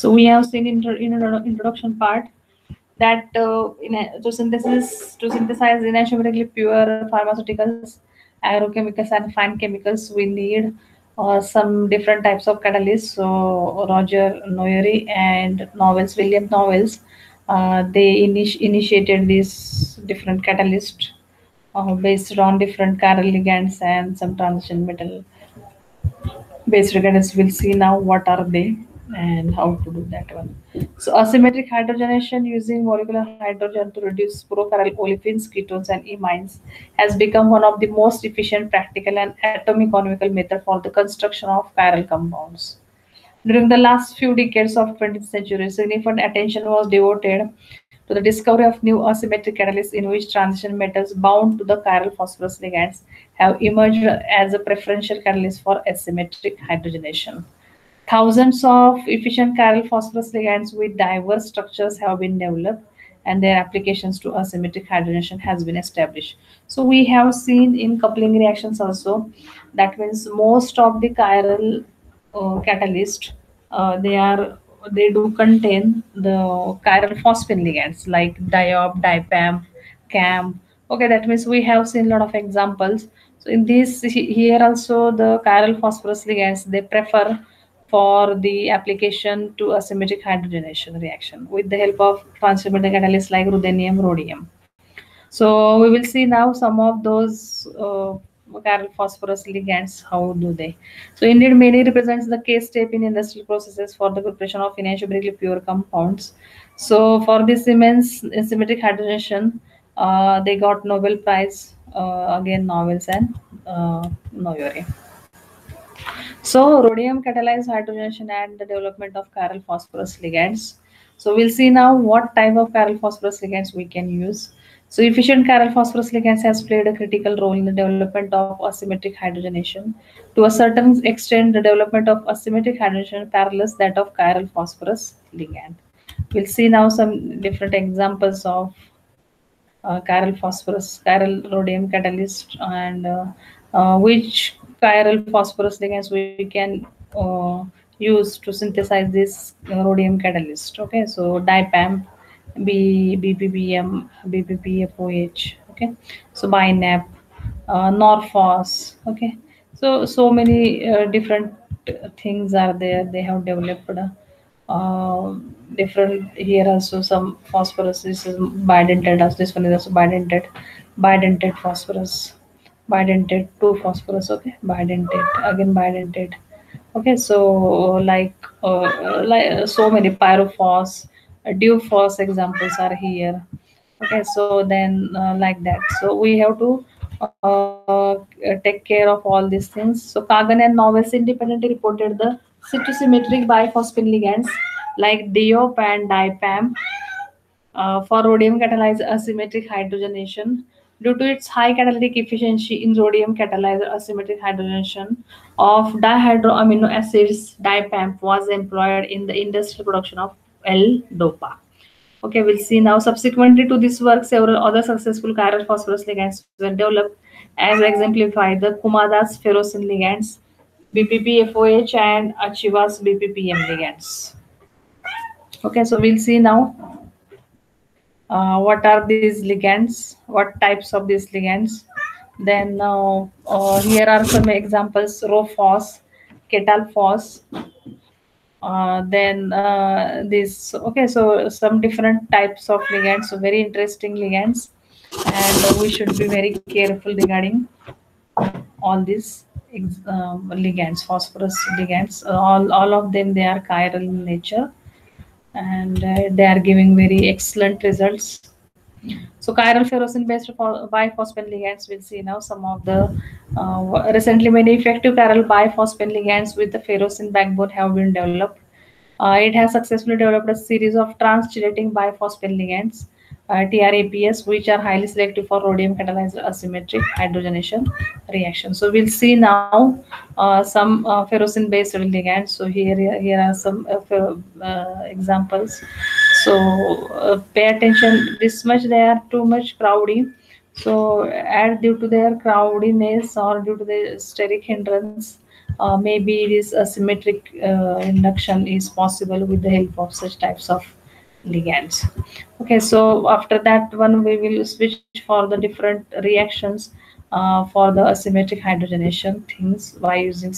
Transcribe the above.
So we have seen in introduction part that to synthesize inaccuracy pure pharmaceuticals, agrochemicals, and fine chemicals, we need some different types of catalysts. So Roger Noyeri and Novels, William Novels, they initiated these different catalysts based on different chiral ligands and some transition metal based regards. We'll see now what are they and how to do that one. So asymmetric hydrogenation using molecular hydrogen to reduce prochiral olefins, ketones, and imines has become one of the most efficient, practical, and atomic method for the construction of chiral compounds. During the last few decades of 20th century, significant attention was devoted to the discovery of new asymmetric catalysts in which transition metals bound to the chiral phosphorus ligands have emerged as a preferential catalyst for asymmetric hydrogenation. Thousands of efficient chiral phosphorus ligands with diverse structures have been developed and their applications to asymmetric hydrogenation has been established. So we have seen in coupling reactions also, that means most of the chiral catalyst, they are they do contain the chiral phosphine ligands like diop, dipam, cam. Okay, that means we have seen a lot of examples. So in this here also the chiral phosphorus ligands they prefer for the application to asymmetric hydrogenation reaction with the help of transformative catalysts like ruthenium, rhodium. So we will see now some of those chiral phosphorus ligands. How do they? So indeed, many represents the case step in industrial processes for the preparation of inaccurately pure compounds. So for this immense asymmetric hydrogenation, they got Nobel Prize again, Novels and Noyori. So rhodium catalyzed hydrogenation and the development of chiral phosphorus ligands. So we'll see now what type of chiral phosphorus ligands we can use. So efficient chiral phosphorus ligands has played a critical role in the development of asymmetric hydrogenation. To a certain extent, the development of asymmetric hydrogenation parallels that of chiral phosphorus ligand. We'll see now some different examples of chiral phosphorus, chiral rhodium catalyst, and which chiral phosphorus ligands we can use to synthesize this rhodium catalyst. Okay, so dipam, BPPM, BPPFOH. Okay, so BINAP, Norphos. Okay, so many different things are there. They have developed. Uh, Different here also some phosphorus. This is bidentate. As this one is also bidentate phosphorus, bidentate two phosphorus. Okay, bidentate again bidentate. Okay, so so many pyrophos, dewphos examples are here. Okay, so then like that. So we have to take care of all these things. So Kagan and Novels independently reported the cytosymmetric biphosphine ligands like diop and dipam for rhodium catalyzed asymmetric hydrogenation. Due to its high catalytic efficiency in rhodium catalyzed asymmetric hydrogenation of dihydroamino acids, dipamp was employed in the industrial production of L-DOPA. Okay, we'll see now. Subsequently to this work, several other successful chiral phosphorus ligands were developed, as exemplified the Kumada's ferrocin ligands, BPPFOH, and Achiva's BPPM ligands. Okay, so we'll see now what are these ligands, what types of these ligands. Then here are some examples: ROFOS, ketalphos, then this. Okay, so some different types of ligands, so very interesting ligands, and we should be very careful regarding all these ligands, phosphorus ligands. All of them, they are chiral in nature, and they are giving very excellent results. So chiral ferrocin based biphosphine ligands, we'll see now some of the recently many effective chiral biphosphine ligands with the ferrocin backbone have been developed. It has successfully developed a series of trans-chelating biphosphine ligands, TRAPS, which are highly selective for rhodium catalyzed asymmetric hydrogenation reaction. So we'll see now some ferrocin-based ligands. So here are some examples. So pay attention. This much they are too much crowdy. So due to their crowdiness or due to the steric hindrance, maybe this asymmetric induction is possible with the help of such types of ligands. Okay, so after that one we will switch for the different reactions for the asymmetric hydrogenation things by using